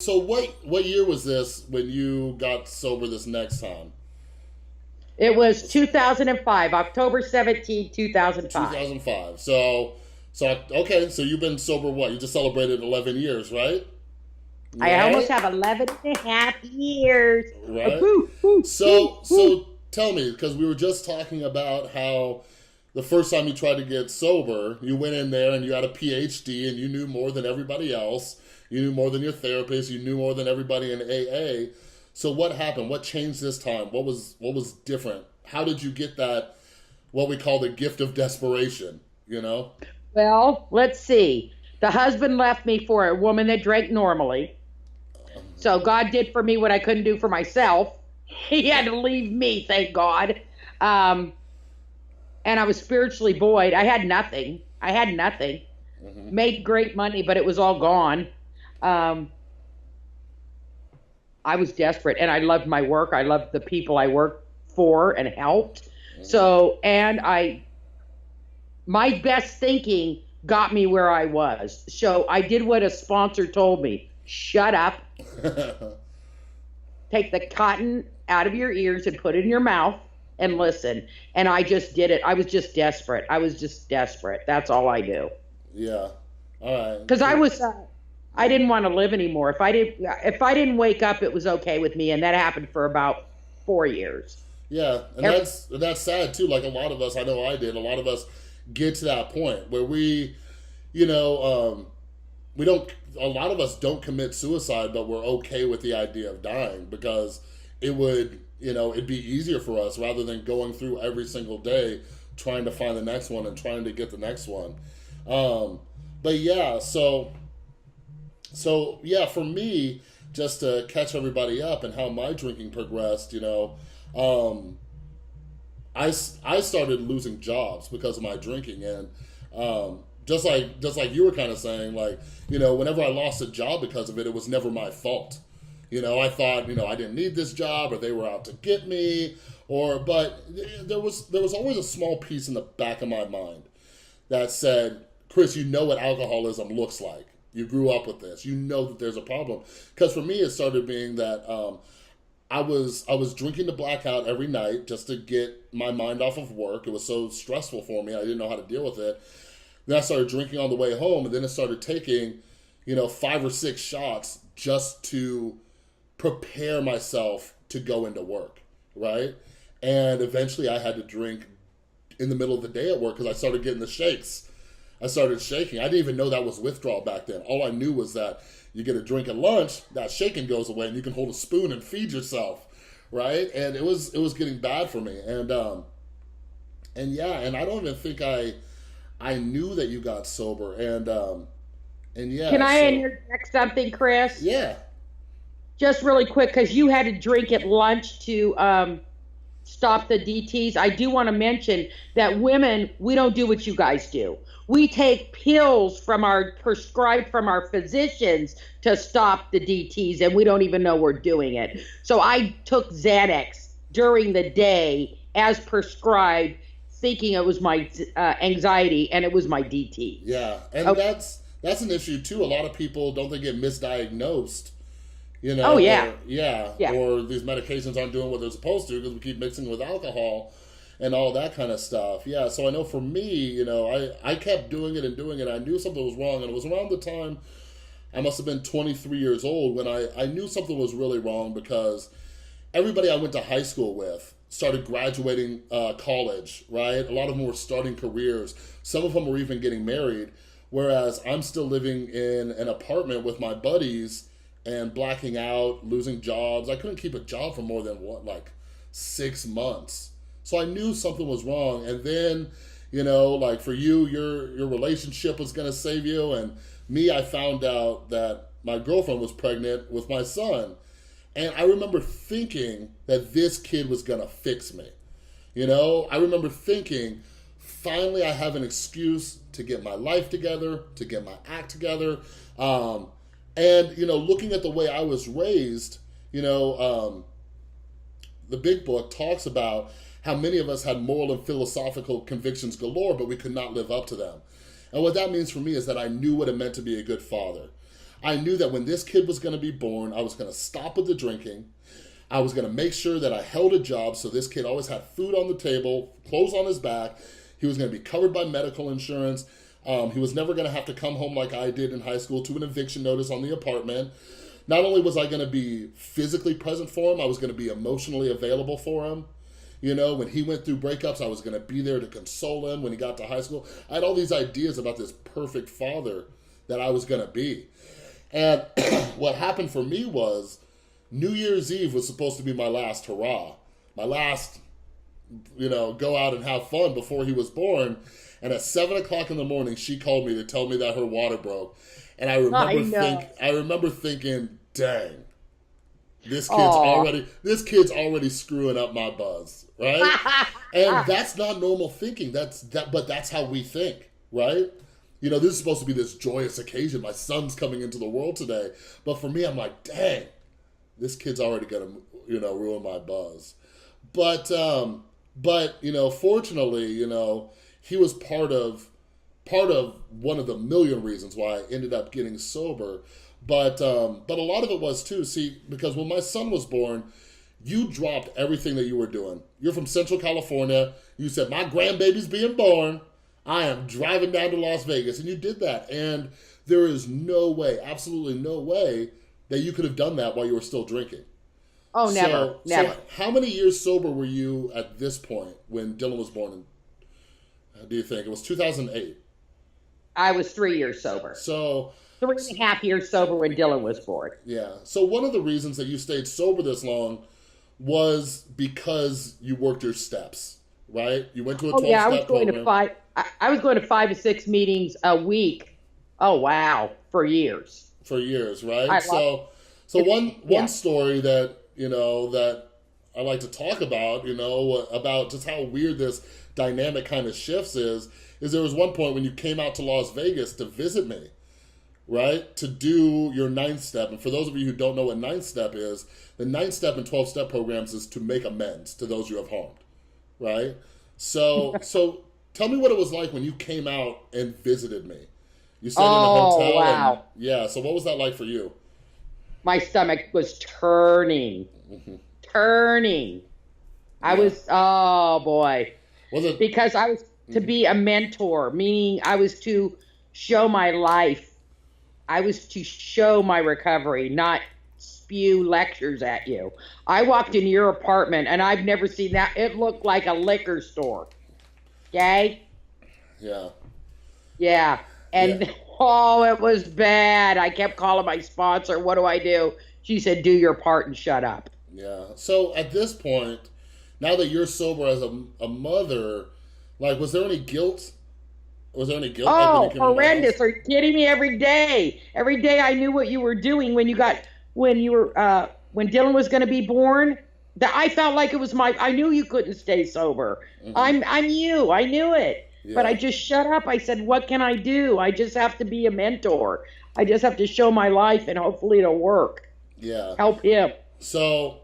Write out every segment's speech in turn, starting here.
So what year was this when you got sober this next time? It was 2005, October 17th, 2005. 2005. So okay, so you've been sober what? You just celebrated 11 years, right? I almost Right? have 11 and a half years. Right? Woo, woo, woo, woo. So tell me, because we were just talking about how the first time you tried to get sober, you went in there and you had a PhD and you knew more than everybody else. You knew more than your therapist. You knew more than everybody in AA. So what happened? What changed this time? What was different? How did you get that? What we call the gift of desperation? You know? Well, let's see. The husband left me for a woman that drank normally. So God did for me what I couldn't do for myself. He had to leave me, thank God. Um, and I was spiritually void. I had nothing. I had nothing. Hmm. Made great money, but it was all gone. Um, I was desperate, and I loved my work. I loved the people I worked for and helped. So, and my best thinking got me where I was. So I did what a sponsor told me. Shut up, Hmm. take the cotton out of your ears and put it in your mouth and listen. And I just did it. I was just desperate. I was just desperate. That's all I do. Yeah. All right. Because I didn't want to live anymore. If I didn't wake up, it was okay with me. And that happened for about 4 years. Yeah, and Every, that's sad too. Like a lot of us, I know I did. A lot of us get to that point where you know, we don't. A lot of us don't commit suicide, but we're okay with the idea of dying because it would, it'd be easier for us rather than going through every single day trying to find the next one and trying to get the next one. Um, but yeah, so yeah, for me, just to catch everybody up and how my drinking progressed, um, I started losing jobs because of my drinking, and just like you were kind of saying, like whenever I lost a job because of it, it was never my fault. I thought I didn't need this job, or they were out to get me, but there was always a small piece in the back of my mind that said, Chris, you know what alcoholism looks like. You grew up with this. You know that there's a problem. Because for me, it started being that I was drinking to blackout every night just to get my mind off of work. It was so stressful for me. I didn't know how to deal with it. Then I started drinking on the way home, and then I started taking, 5 or 6 shots just to prepare myself to go into work, right? And eventually I had to drink in the middle of the day at work because I started getting the shakes. I started shaking. I didn't even know that was withdrawal back then. All I knew was that you get a drink at lunch, that shaking goes away, and you can hold a spoon and feed yourself, right? And it was getting bad for me, and yeah, and I don't even think I knew that you got sober, and can yeah, I so interject something, Chris? yeah, Just really quick, because you had to drink at lunch to stop the DTs. I do want to mention that women, we don't do what you guys do. We take pills prescribed from our physicians to stop the DTs, and we don't even know we're doing it. So I took Xanax during the day as prescribed, thinking it was my anxiety, and it was my DTs. yeah, and Okay. that's an issue too. A lot of people don't they get misdiagnosed, Oh yeah, or yeah, yeah. or these medications aren't doing what they're supposed to because we keep mixing with alcohol and all that kind of stuff. Yeah, so I know for me, I kept doing it and doing it. I knew something was wrong, and it was around the time I must have been 23 years old when I knew something was really wrong because everybody I went to high school with started graduating college, right? A lot of them were starting careers. Some of them were even getting married, whereas I'm still living in an apartment with my buddies and blacking out, losing jobs. I couldn't keep a job for more than what, like 6 months. So I knew something was wrong. And then, like for you, your relationship was gonna save you. And me, I found out that my girlfriend was pregnant with my son. And I remember thinking that this kid was gonna fix me. I remember thinking, finally, I have an excuse to get my life together, to get my act together. And, looking at the way I was raised, the big book talks about how many of us had moral and philosophical convictions galore, but we could not live up to them. And what that means for me is that I knew what it meant to be a good father. I knew that when this kid was going to be born, I was going to stop with the drinking. I was going to make sure that I held a job so this kid always had food on the table, clothes on his back. He was going to be covered by medical insurance. He was never going to have to come home like I did in high school to an eviction notice on the apartment. Not only was I going to be physically present for him, I was going to be emotionally available for him. You know, when he went through breakups, I was going to be there to console him when he got to high school. I had all these ideas about this perfect father that I was going to be. And what happened for me was New Year's Eve was supposed to be my last hurrah. My last, go out and have fun before he was born. And at 7 o'clock in the morning, she called me to tell me that her water broke. And I remember thinking, dang, this kid's already screwing up my buzz, right? And that's not normal thinking. But that's how we think, right? This is supposed to be this joyous occasion. My son's coming into the world today. But for me, I'm like, dang, this kid's already gonna, ruin my buzz. But fortunately, he was part of one of the million reasons why I ended up getting sober. But a lot of it was too, because when my son was born, you dropped everything that you were doing. You're from Central California. You said, my grandbaby's being born. I am driving down to Las Vegas. And you did that. And there is no way, absolutely no way, that you could have done that while you were still drinking. Oh, never. So how many years sober were you at this point when Dylan was born? Do you think? It was 2008. I was 3 years sober. So 3.5 years sober when Dylan was born. Yeah. So one of the reasons that you stayed sober this long was because you worked your steps, right? You went to a 12-step program. I was going to 5 to 6 meetings a week. Oh, wow. For years. For years, right? So one story that, that I like to talk about, about just how weird this dynamic kind of shifts is there was one point when you came out to Las Vegas to visit me, right? To do your 9th step. And for those of you who don't know what 9th step is, the 9th step and 12-step programs is to make amends to those you have harmed, right? So tell me what it was like when you came out and visited me. You stayed in a hotel. Wow. So what was that like for you? My stomach was turning. Turning. I was, oh boy. Was it? Because I was to be a mentor, meaning I was to show my life. I was to show my recovery, not spew lectures at you. I walked into your apartment and I've never seen that. It looked like a liquor store. Okay? Yeah. Yeah. And it was bad. I kept calling my sponsor. What do I do? She said, do your part and shut up. Yeah. So at this point, now that you're sober as a mother, like, was there any guilt? Was there any guilt? Oh, horrendous. Are you kidding me? Every day. Every day I knew what you were doing when Dylan was going to be born. That I felt like it was I knew you couldn't stay sober. Mm-hmm. I'm you. I knew it. Yeah. But I just shut up. I said, what can I do? I just have to be a mentor. I just have to show my life and hopefully it'll work. Yeah. Help him. So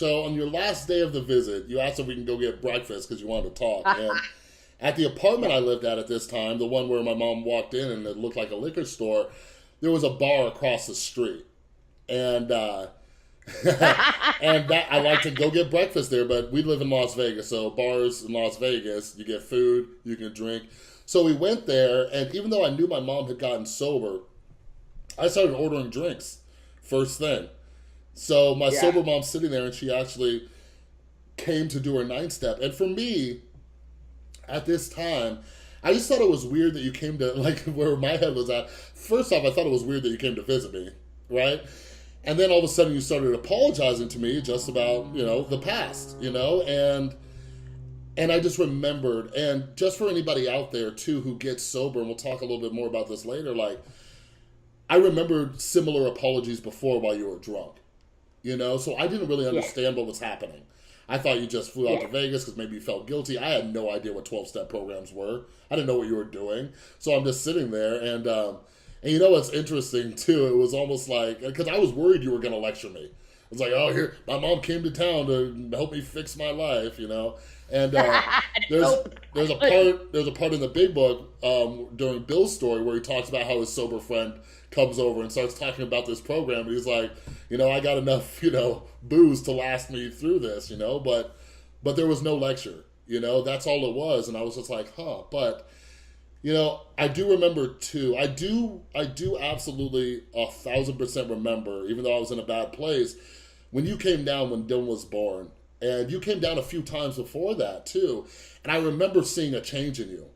on your last day of the visit, you asked if we can go get breakfast because you wanted to talk. And at the apartment I lived at this time, the one where my mom walked in and it looked like a liquor store, there was a bar across the street. And and that I like to go get breakfast there, but we live in Las Vegas, so bars in Las Vegas, you get food, you can drink. So we went there, and even though I knew my mom had gotten sober, I started ordering drinks first thing. So my sober mom's sitting there, and she actually came to do her 9th step. And for me, at this time, I just thought it was weird that you came to, like, where my head was at. First off, I thought it was weird that you came to visit me, right? And then all of a sudden you started apologizing to me just about, the past, and I just remembered, and just for anybody out there too who gets sober, and we'll talk a little bit more about this later, like, I remembered similar apologies before while you were drunk, so I didn't really understand what was happening. I thought you just flew out to Vegas because maybe you felt guilty. I had no idea what 12-step programs were. I didn't know what you were doing. So I'm just sitting there, and you know what's interesting, too? It was almost like, because I was worried you were going to lecture me. I It's like, oh, here, my mom came to town to help me fix my life, you know. And there's a part in the big book during Bill's story where he talks about how his sober friend comes over and starts talking about this program. And he's like, you know, I got enough, you know, booze to last me through this, you know, but there was no lecture, you know, that's all it was. And I was just like, huh. But, you know, I do remember too, I do absolutely 1,000% remember, even though I was in a bad place, when you came down when Dylan was born. And you came down a few times before that too. And I remember seeing a change in you.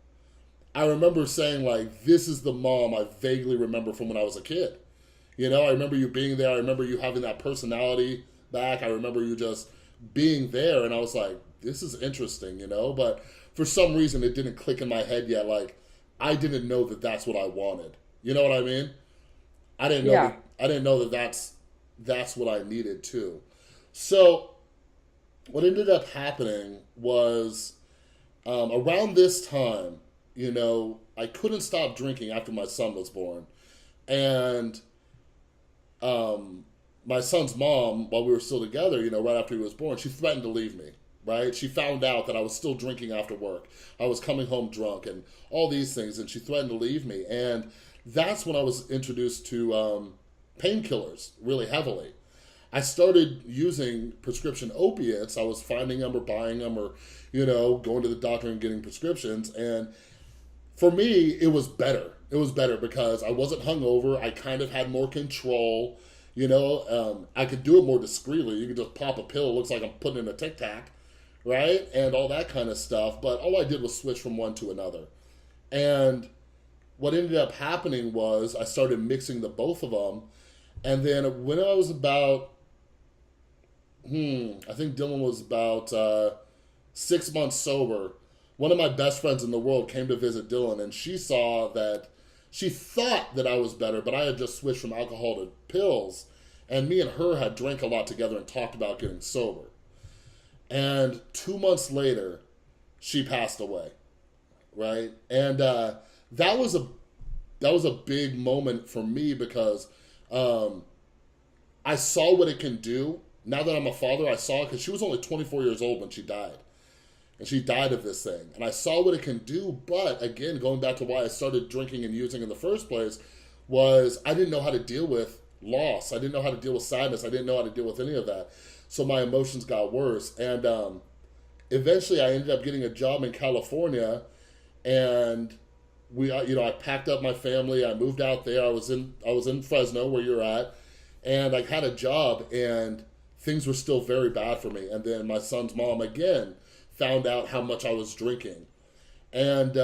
I remember saying, like, this is the mom I vaguely remember from when I was a kid. You know, I remember you being there. I remember you having that personality back. I remember you just being there. And I was like, this is interesting, you know. But for some reason, it didn't click in my head yet. Like, I didn't know that that's what I wanted. You know what I mean? I didn't know that that's what I needed too. So what ended up happening was around this time, you know, I couldn't stop drinking after my son was born. And my son's mom, while we were still together, you know, right after he was born, she threatened to leave me, right? She found out that I was still drinking after work. I was coming home drunk and all these things, and she threatened to leave me. And that's when I was introduced to painkillers really heavily. I started using prescription opiates. I was finding them or buying them or, you know, going to the doctor and getting prescriptions. And for me, it was better. It was better because I wasn't hungover. I kind of had more control. You know, I could do it more discreetly. You could just pop a pill. It looks like I'm putting in a Tic Tac, right? And all that kind of stuff. But all I did was switch from one to another. And what ended up happening was I started mixing the both of them. And then when I was about, I think Dylan was about 6 months sober, one of my best friends in the world came to visit Dylan, and she thought that I was better, but I had just switched from alcohol to pills, and me and her had drank a lot together and talked about getting sober. And 2 months later, she passed away, right? And that was a big moment for me because I saw what it can do. Now that I'm a father, I saw it because she was only 24 years old when she died. And she died of this thing. And I saw what it can do. But again, going back to why I started drinking and using in the first place, was I didn't know how to deal with loss. I didn't know how to deal with sadness. I didn't know how to deal with any of that. So my emotions got worse. And eventually I ended up getting a job in California. And I packed up my family. I moved out there. I was in Fresno, where you're at. And I had a job, and things were still very bad for me. And then my son's mom, again, found out how much I was drinking. And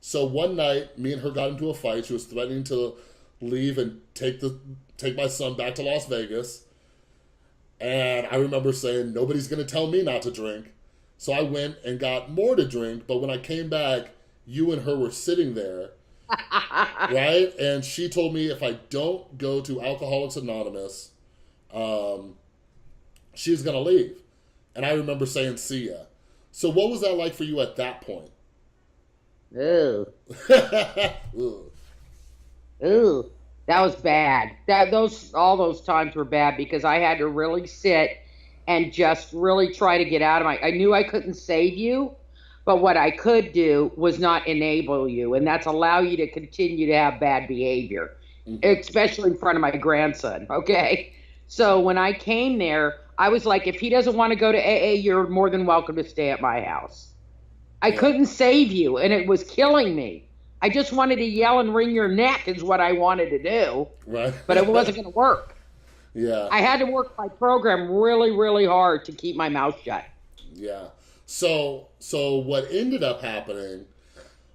so one night, me and her got into a fight. She was threatening to leave and take my son back to Las Vegas. And I remember saying, nobody's going to tell me not to drink. So I went and got more to drink. But when I came back, you and her were sitting there. Right? And she told me if I don't go to Alcoholics Anonymous, she's going to leave. And I remember saying, see ya. So what was that like for you at that point? Ooh. Ooh. That was bad. All those times were bad because I had to really sit and just really try to get out of I knew I couldn't save you, but what I could do was not enable you, and that's allow you to continue to have bad behavior, especially in front of my grandson, okay? So when I came there, I was like, if he doesn't want to go to AA, you're more than welcome to stay at my house. I couldn't save you, and it was killing me. I just wanted to yell and wring your neck is what I wanted to do, right? But it wasn't going to work. Yeah. I had to work my program really, really hard to keep my mouth shut. Yeah. So what ended up happening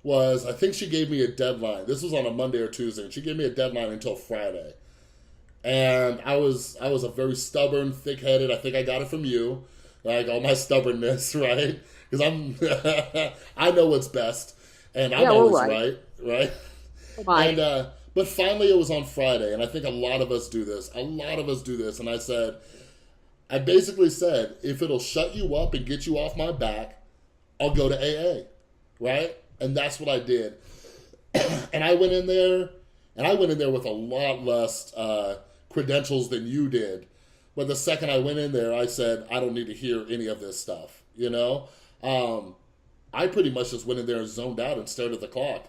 was I think she gave me a deadline. This was on a Monday or Tuesday, and she gave me a deadline until Friday. And I was a very stubborn, thick-headed. I think I got it from you, like all my stubbornness, right? Because I know what's best, and I'm always right? And but finally, it was on Friday, and I think a lot of us do this. And I basically said, if it'll shut you up and get you off my back, I'll go to AA, right? And that's what I did. And I went in there with a lot less credentials than you did. But the second I went in there, I said, I don't need to hear any of this stuff, you know? I pretty much just went in there and zoned out and stared at the clock.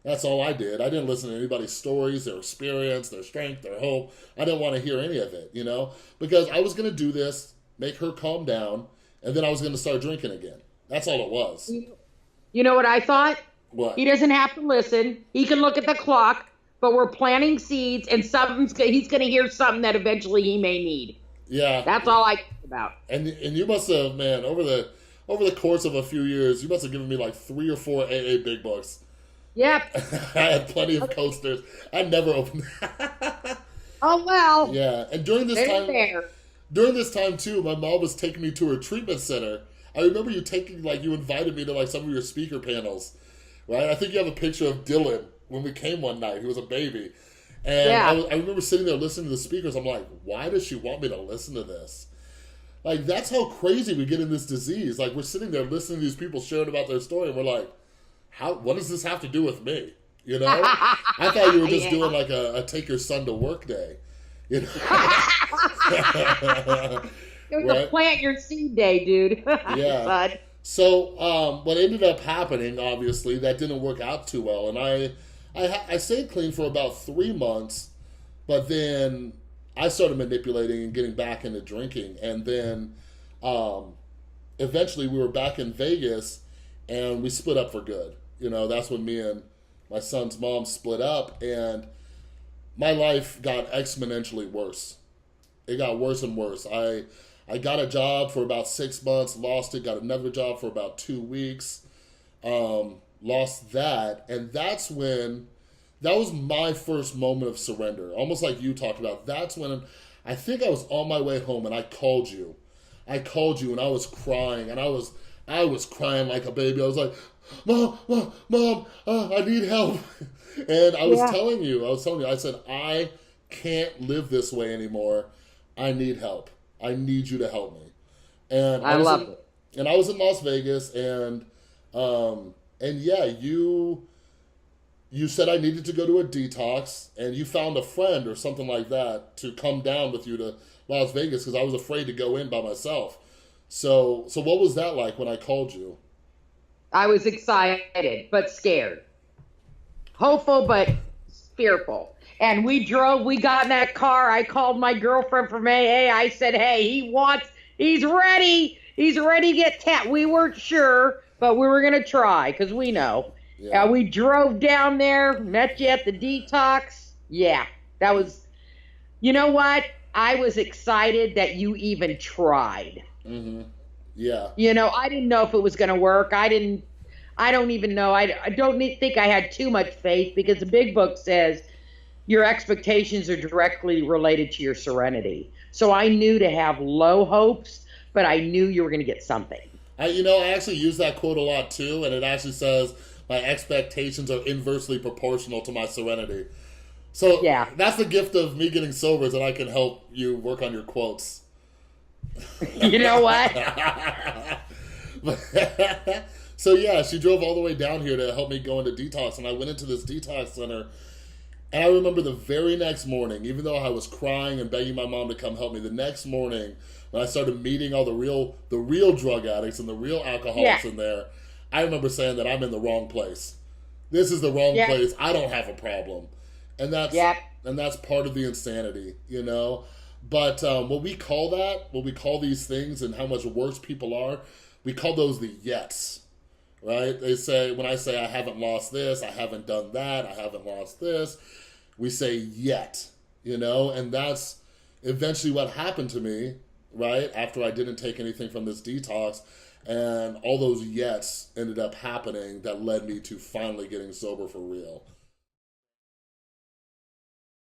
That's all I did. I didn't listen to anybody's stories, their experience, their strength, their hope. I didn't want to hear any of it, you know? Because I was going to do this, make her calm down, and then I was going to start drinking again. That's all it was. You know what I thought? What? He doesn't have to listen. He can look at the clock, but we're planting seeds, and he's going to hear something that eventually he may need. Yeah. That's all I think about. And you must have, man, over the course of a few years, you must have given me like 3 or 4 AA big books. Yep. I had plenty of coasters. I never opened. Oh well. Yeah, and during this time too, my mom was taking me to her treatment center. I remember you invited me to like some of your speaker panels, right? I think you have a picture of Dylan when we came one night. He was a baby, and I remember sitting there listening to the speakers. I'm like, why does she want me to listen to this? Like, that's how crazy we get in this disease. Like, we're sitting there listening to these people sharing about their story, and we're like, what does this have to do with me? You know? I thought you were just doing like a take your son to work day. You know? It was a plant your seed day, dude. Yeah. Bud. So, what ended up happening, obviously, that didn't work out too well. And I stayed clean for about 3 months, but then I started manipulating and getting back into drinking. And then eventually we were back in Vegas and we split up for good. You know, that's when me and my son's mom split up, and my life got exponentially worse. It got worse and worse. I got a job for about 6 months, lost it, got another job for about 2 weeks, lost that. And that was my first moment of surrender, almost like you talked about. That's when I think I was on my way home and I called you. And I was crying, and I was crying like a baby. I was like, Mom, I need help. And I was telling you, I said, I can't live this way anymore. I need help. I need you to help me. And I love it. And I was in Las Vegas, and yeah, you said I needed to go to a detox, and you found a friend or something like that to come down with you to Las Vegas because I was afraid to go in by myself. So what was that like when I called you? I was excited, but scared. Hopeful, but fearful. And we got in that car. I called my girlfriend from AA. I said, hey, he's ready. He's ready to get tapped. We weren't sure, but we were going to try because we know. Yeah. We drove down there, met you at the detox. Yeah, that was, you know what? I was excited that you even tried. Mm-hmm. Yeah. You know, I didn't know if it was going to work. I don't even know. I don't think I had too much faith because the big book says your expectations are directly related to your serenity. So I knew to have low hopes, but I knew you were going to get something. I actually use that quote a lot too, and it actually says my expectations are inversely proportional to my serenity. So yeah, that's the gift of me getting sober, is that I can help you work on your quotes. You know what? So yeah, she drove all the way down here to help me go into detox, and I went into this detox center, and I remember the very next morning, even though I was crying and begging my mom to come help me, the next morning when I started meeting all the real drug addicts and the real alcoholics in there, I remember saying that I'm in the wrong place. This is the wrong place. I don't have a problem, and that's part of the insanity, you know. But what we call these things and how much worse people are, we call those the yets, right? When I say I haven't lost this, I haven't done that, I haven't lost this, we say yet, you know? And that's eventually what happened to me, right? After I didn't take anything from this detox, and all those yets ended up happening that led me to finally getting sober for real.